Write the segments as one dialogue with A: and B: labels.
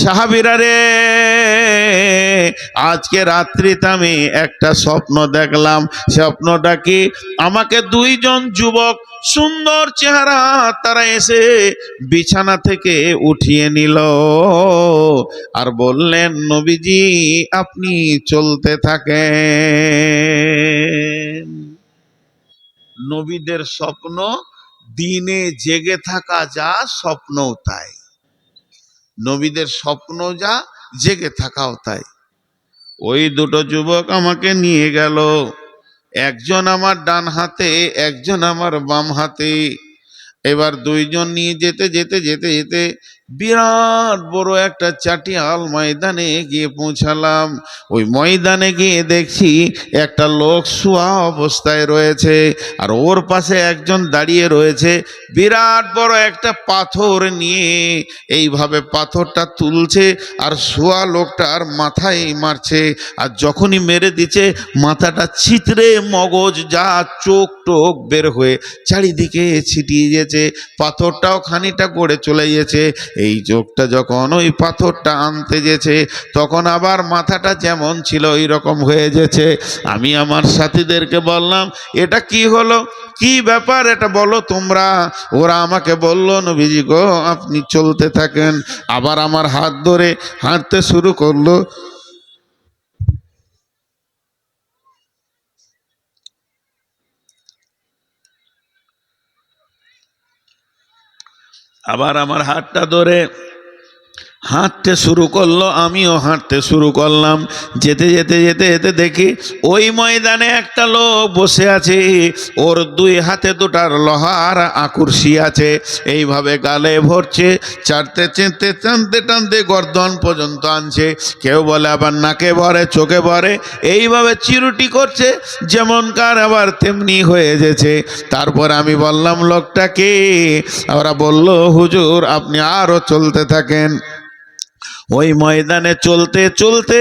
A: সাহাবীরা রে, আজকে রাত্রিতে আমি একটা স্বপ্ন দেখলাম। স্বপ্নটা কি? আমাকে দুইজন যুবক সুন্দর চেহারা তারা এসে বিছানা থেকে উঠিয়ে নিল আর বললেন, নবীজি আপনি চলতে থাকেন। নবীদের স্বপ্ন দিনে জেগে থাকা যা, স্বপ্নও তাই। নবীদের স্বপ্ন যা, জেগে থাকাও তাই। ওই দুটো যুবক আমাকে নিয়ে গেল, একজন আমার ডান হাতে, একজন আমার বাম হাতে। এবার দুইজন নিয়ে যেতে যেতে যেতে যেতে বিরাট বড় একটা চাটিয়াল ময়দানে গিয়ে পৌঁছালাম। ওই ময়দানে গিয়ে দেখছি একটা লোক শোয়া অবস্থায় রয়েছে, আর ওর পাশে একজন দাঁড়িয়ে রয়েছে। বিরাট বড় একটা পাথর নিয়ে এইভাবে পাথরটা তুলছে আর শোয়া লোকটার মাথায় মারছে। আর যখনই মেরে দিচ্ছে, মাথাটা ছিতরে মগজ যা, চোখ টোক বের হয়ে চারিদিকে ছিটিয়ে গেছে। পাথরটাও খানিকটা গড়ে চলে গেছে। এই চোখটা যখন ওই পাথরটা আনতে গেছে, তখন আবার মাথাটা যেমন ছিল ওই রকম হয়ে গেছে। আমি আমার সাথীদেরকে বললাম, এটা কি হলো, কি ব্যাপার এটা বলো তোমরা। ওরা আমাকে বলল, নবীজি গো আপনি চলতে থাকেন। আবার আমার হাত ধরে হাঁটতে শুরু করলো। আবার আমার হাতটা ধরে হাঁটতে শুরু করলো, আমিও হাঁটতে শুরু করলাম। যেতে যেতে যেতে যেতে দেখি ওই ময়দানে একটা লোক বসে আছে, ওর দুই হাতে দুটার লোহার আকুরসি আছে, এইভাবে গালে ভরছে, চাটতে চেঁতে টানতে টানতে গর্দন পর্যন্ত আনছে। কেউ বলে আবার নাকে ভরে, চোখে ভরে, এইভাবে চিরুটি করছে, যেমনকার আবার তেমনি হয়ে গেছে। তারপর আমি বললাম, লোকটাকে? ওরা বলল, হুজুর আপনি আরো চলতে থাকেন। ওই ময়দানে চলতে চলতে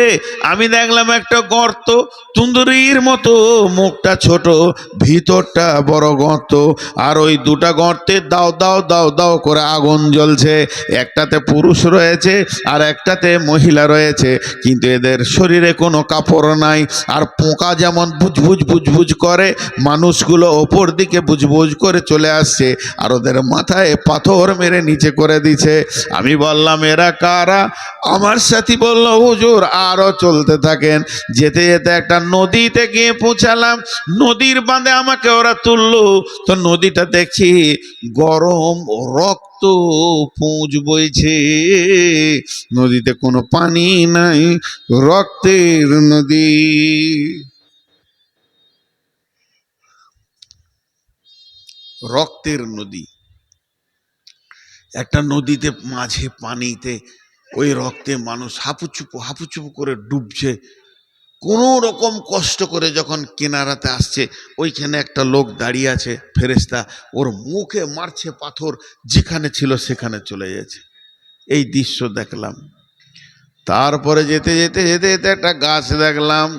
A: আমি দেখলাম একটা গর্ত, তুন্দুরির মতো, মুখটা ছোট, ভিতরটা বড় গর্ত। আর ওই দুটা গর্তে দাও দাও দাও দাও করে আগুন জ্বলছে। একটাতে পুরুষ রয়েছে আর একটাতে মহিলা রয়েছে, কিন্তু এদের শরীরে কোনো কাপড় নাই। আর পোকা যেমন বুজবুজ বুজবুজ করে, মানুষগুলো ওপর দিকে বুজবুজ করে চলে আসছে, আর ওদের মাথায় পাথর মেরে নিচে করে দিছে। আমি বললাম, এরা কারা? আমার সাথী বলল, হুজুর আরো চলতে থাকেন। যেতে যেতে একটা নদীতে গিয়ে পৌঁছালাম। নদীর বাঁধে আমাকে ওরা তুললো। তো নদীটা দেখছি গরম রক্ত পুঁজ বইছে, নদীতে কোনো পানি নাই, রক্তের নদী। রক্তের নদী। একটা নদীতে মাঝে পানিতে ওই রক্তে মানুষ হাপুচুপু করে ডুবছে। কোনো রকম কষ্ট করে যখন কিনারাতে আসছে, ওইখানে একটা লোক দাঁড়িয়ে আছে, ফেরেশতা, ওর মুখে মারছে পাথর, যেখানে ছিল সেখানে চলে যাচ্ছে। এই দৃশ্য দেখলাম। তারপরে যেতে যেতে যেতে যেতে একটা গাছ দেখলাম,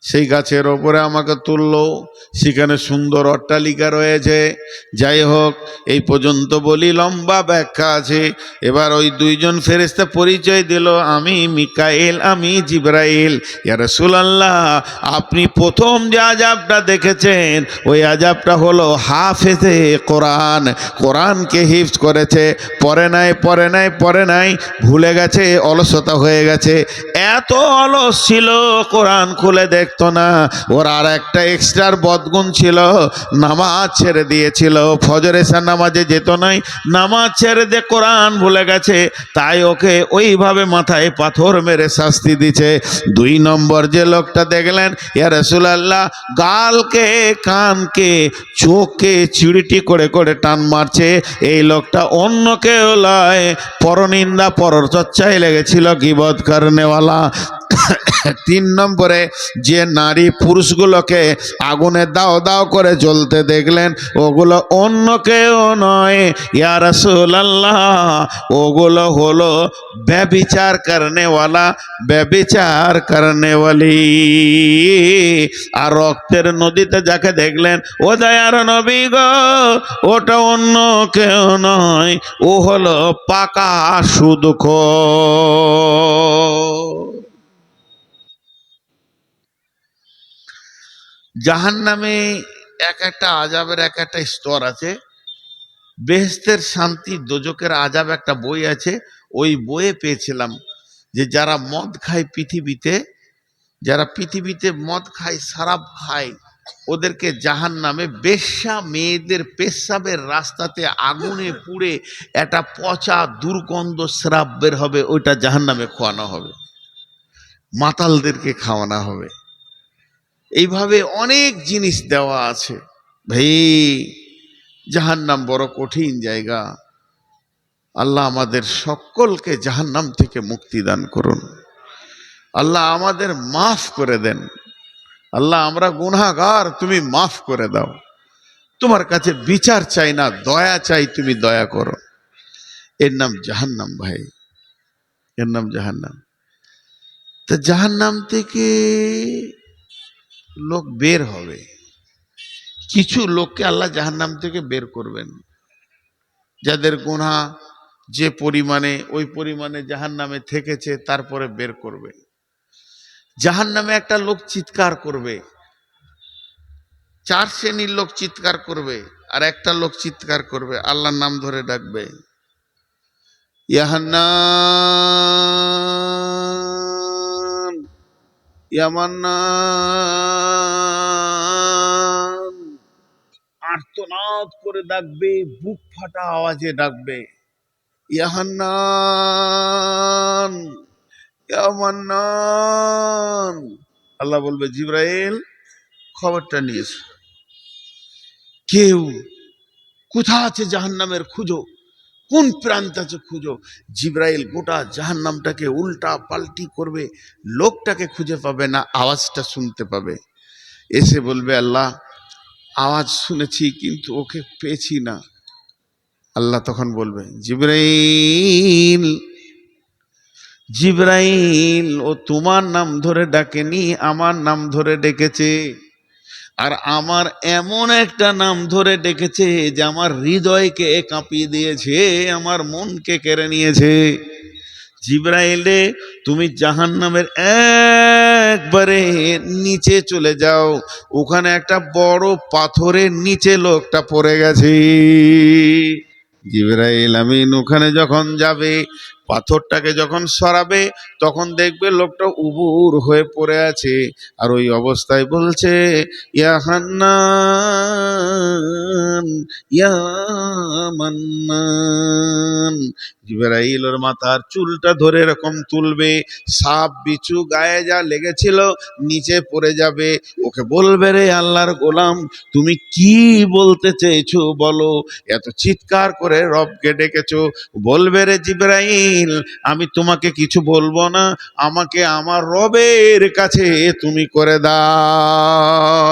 A: সেই গাছের ওপরে আমাকে তুললো। সেখানে সুন্দর অট্টালিকা রয়েছে। যাই হোক, এই পর্যন্ত বলি, লম্বা ব্যাখ্যা আছে। এবার ওই দুইজন ফেরেশতা পরিচয় দিল, আমি মিকাইল, আমি জিবরাইল। ইয়া রাসূলুল্লাহ, আপনি প্রথম যে আযাবটা দেখেছেন, ওই আযাবটা হলো হাফেজে কোরআন। কোরআনকে হিফজ করেছে, পড়ে নাই পড়ে নাই পড়ে নাই, ভুলে গেছে, অলসতা হয়ে গেছে। এত অলস ছিল, কোরআন খুলে দেখতো না। ওর আর একটা এক্সট্রার বদগুণ ছিল, নামাজ ছেড়ে দিয়েছিল। ফজর এশার নামাজে যেত নাই, নামাজ ছেড়ে দিয়ে কোরআন ভুলে গেছে, তাই ওকে ওইভাবে মাথায় পাথর মেরে শাস্তি দিছে। দুই নম্বর যে লোকটা দেখলেন, ইয়া রাসূলুল্লাহ, গালকে, কানকে, চোখকে চিড়িটি করে করে টান মারছে। এই লোকটা অন্য কেউ লয়, পরনিন্দা পরচর্চায় লেগেছিল, গীবত করনেওয়ালা। তিন নম্বরে যে নারী পুরুষগুলোকে আগুনে দাও দাও করে জ্বলতে দেখলেন, ওগুলো অন্য কেউ নয় ইয়া রাসূলুল্লাহ, ওগুলো হলো ব্যভিচার করনেওয়ালা, ব্যভিচার করনেওয়ালি। আর রক্তের নদীতে যাকে দেখলেন, ও দয়ার নবী গো, ওটা অন্য কেউ নয়, ও হলো পাকা সুদখোর। জাহান্নামে এক একটা আযাবের এক একটা স্তর আছে। বেহেশতের শান্তি, দোজকের আযাব একটা বই আছে। ওই বইয়ে পেয়েছিলাম যে যারা মদ খায় পৃথিবীতে, যারা পৃথিবীতে মদ খায়, শরাব খায়, ওদেরকে জাহান্নামে বেশ্যা মেয়েদের পেশাবের রাস্তাতে আগুনে পুড়ে একটা পচা দুর্গন্ধ শ্রাপ বের হবে, ওইটা জাহান্নামে খোয়ানো হবে, মাতালদেরকে খাওয়ানো হবে। এইভাবে অনেক জিনিস দেওয়া আছে। ভাই, জাহান্নাম বড় কঠিন জায়গা। আল্লাহ আমাদের সকলকে জাহান্নাম থেকে মুক্তি দান করুন। আল্লাহ আমাদের মাফ করে দেন। আল্লাহ, আমরা গুনাহগার, তুমি মাফ করে দাও। তোমার কাছে বিচার চাই না, দয়া চাই, তুমি দয়া করো। এর নাম জাহান্নাম ভাই, এর নাম জাহান্নাম। তা জাহান্নাম থেকে লোক বের হবে, কিছু লোককে আল্লাহ জাহান্নাম থেকে বের করবেন, যাদের গুনাহ যে পরিমাণে, ওই পরিমাণে জাহান্নামে থেকেছে, তারপরে বের করবে। জাহান্নামে একটা লোক চিৎকার করবে, চার শ্রেণীর লোক চিৎকার করবে, আর একটা লোক চিৎকার করবে, আল্লাহর নাম ধরে ডাকবে, ইয়া হান্নান, ইয়া মান্নান। আর্তনাদ করে ডাকবে, বুক ফাটা আওয়াজে ডাকবে, ইয়া হান্নান, ইয়া মান্নান। আল্লাহ বলবে, জিবরাইল খবরটা নিয়েছে, কেউ কোথা আছে জাহান্নামের খুঁজো, কোন প্রান্ত আছে খুঁজো। জিবরাইল গোটা জাহান্নামটাকে উল্টা পাল্টি করবে, লোকটাকে খুঁজে পাবে না, আওয়াজটা শুনতে পাবে। এসে বলবে, আল্লাহ আওয়াজ শুনেছি কিন্তু ওকে পেয়েছি না। আল্লাহ তখন বলবে, জিবরাইল, জিবরাইল, ও তোমার নাম ধরে ডাকেনি, আমার নাম ধরে ডেকেছে। আর আমার এমন একটা নাম ধরে ডেকেছে যে আমার হৃদয়কে কাঁপিয়ে দিয়েছে, আমার মনকে কেড়ে নিয়েছে। জিবরাইলে, তুমি জাহান্নামের একবারে নিচে চলে যাও, ওখানে একটা বড় পাথরের নিচে লোকটা পড়ে গেছে। জিবরাইল আমিন ওখানে যখন যাবে, পাথরটাকে যখন সরাবে, তখন দেখবে লোকটা উবুর হয়ে পড়ে আছে, আর ওই অবস্থায় বলছে, ইয়া হান্নান, ইয়া মান্নান। জিবরাইল ওর মাথার চুলটা ধরে এরকম তুলবে, সাপ বিছু গায়ে যা লেগেছিল নিচে পড়ে যাবে। ওকে বলবে, রে আল্লাহর গোলাম, তুমি কি বলতে চেয়েছো বলো, এত চিৎকার করে রবকে ডেকেছো। বলবে, রে জিবরাইল, আমি তোমাকে কিছু বলবো না, আমাকে আমার রবের কাছে তুমি করে দাও।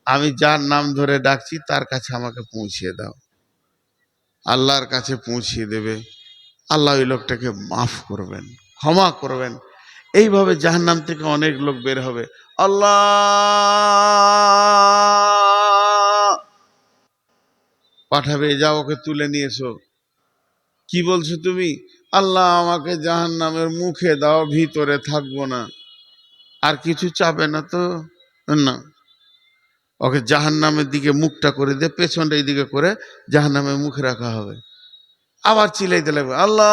A: আমি যার নাম ধরে ডাকছি তার কাছে আমাকে পৌঁছিয়ে দাও। আল্লাহর কাছে পৌঁছিয়ে দেবে, আল্লাহ ওই লোকটাকে মাফ করবেন, ক্ষমা করবেন। এইভাবে জাহান্নাম থেকে অনেক লোক বের হবে। আল্লাহ পাঠাবে, যাও ওকে তুলে নিয়ে এসো। কি বলছো তুমি? আল্লাহ আমাকে জাহান্নামের মুখে দাও, ভিতরে থাকবো না। আর কিছু চাবে না তো? না, ওকে জাহান্নামের দিকে মুখটা করে দিয়ে পেছনটা এইদিকে করে জাহান্নামের মুখে রাখা হবে। আবার চিলাইতে লাগবে, আল্লাহ,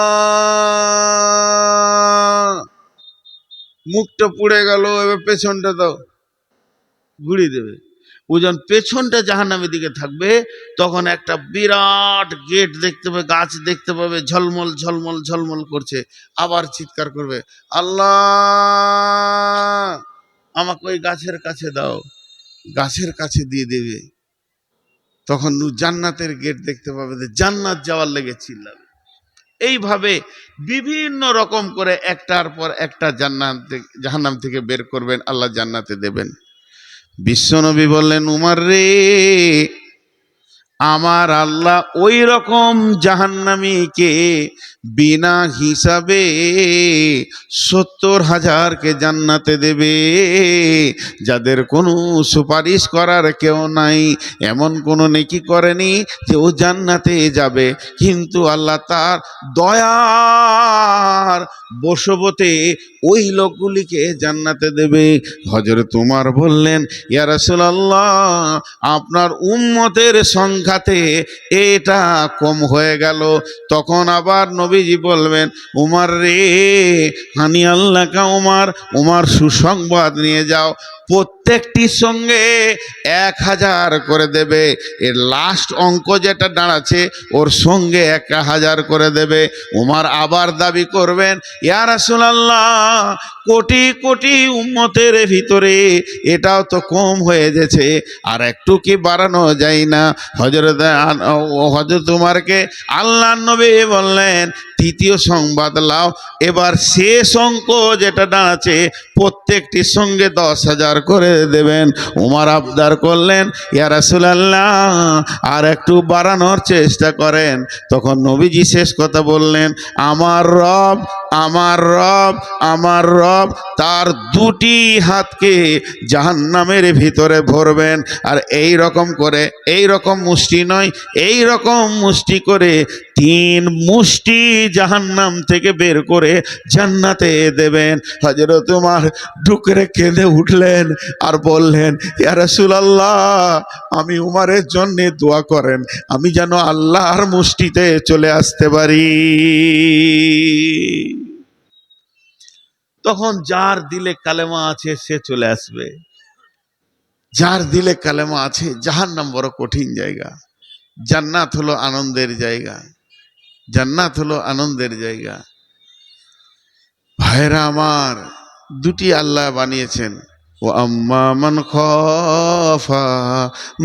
A: মুখটা পুড়ে গেল, এবার পেছনটা দাও, ঘুরিয়ে দেবে। ও যখন পেছনটা জাহান্নামের দিকে থাকবে, তখন একটা বিরাট গেট দেখতে পাবে, গাছ দেখতে পাবে, ঝলমল ঝলমল ঝলমল করছে। আবার চিৎকার করবে, আল্লাহ আমাকে ওই গাছের কাছে দাও, গাছের কাছে দিয়ে দেবে। তখন জান্নাতের গেট দেখতে পাবে, জান্নাত যাওয়ার লেগে চিল্লাবে। এইভাবে বিভিন্ন রকম করে একটার পর একটা জাহান্নাম থেকে বের করবেন, আল্লাহ জান্নাতে দেবেন। বিশ্বনবী বললেন, উমর রে, আমার আল্লাহ ওই রকম জাহান্নামীকে বিনা হিসাবে 70,000কে জান্নাতে দেবে, যাদের কোনো সুপারিশ করার কেউ নাই, এমন কোনো নেকি করেনি যে ও জান্নাতে যাবে, কিন্তু আল্লাহ তার দয়ার বশবর্তী ওই লোকগুলিকে জান্নাতে দেবে। হযরত উমর বললেন, ইয়া রাসূলুল্লাহ, আপনার উম্মতের সংখ্যাতে এটা কম হয়ে গেল। তখন আবার নবীজি বলবেন, উমর রে, হানি আল্লাহ কা উমর, উমর সুসংবাদ নিয়ে যাও, প্রত্যেকটির সঙ্গে 1000 করে দেবে। এর লাস্ট অঙ্ক যেটা দাঁড়াচ্ছে ওর সঙ্গে 1000 করে দেবে। উমর আবার দাবি করবেন, ইয়া রাসূলুল্লাহ, কোটি কোটি উম্মতের ভিতরে এটাও তো কম হয়ে গেছে, আর একটু কি বাড়ানো যায় না? হযরত উমরকে আল্লাহর নবী বললেন, তৃতীয় সংবাদ লাও, এবার শেষ অঙ্ক যেটা দাঁড়াচ্ছে প্রত্যেকটির সঙ্গে 10,000 করে দেবেন। উমর আবদার করলেন, ইয়া রাসূলুল্লাহ, আর একটু বাড়ানোর চেষ্টা করেন। তখন নবীজি শেষ কথা বললেন, আমার রব, আমার রব, আমার রব তার দুটি হাতকে জাহান্নামের ভিতরে ভরবেন, আর এই রকম করে, এই রকম মুষ্টি নয়, এই রকম মুষ্টি করে 3 মুষ্টি জাহান্নাম থেকে বের করে জান্নাতে দেবেন। হযরত উমর ঢুকরে কেঁদে উঠলেন আর বললেন, ইয়া রাসূলুল্লাহ, আমি উমরের জন্য দোয়া করেন, আমি যেন আল্লাহর মুষ্টিতে চলে আসতে পারি। তখন যার দিলে কালেমা আছে সে চলে আসবে, যার দিলে কালেমা আছে। জাহান্নাম বড় কঠিন জায়গা, জান্নাত হলো আনন্দের জায়গা, জান্নাত হলো আনন্দের জায়গা। ভাইরা আমার, দুটি আল্লাহ বানিয়েছেন, ও আম্মা মান খাফা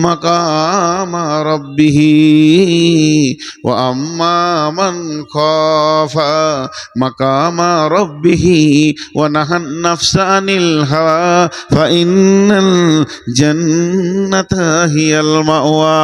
A: মাকামা রাব্বিহি, ও আম্মা মান খাফা মাকামা রাব্বিহি ওয়া নাহান নাফসা আনিল হাওয়া ফাইন্নাল জান্নাতা হিয়াল মাওয়া।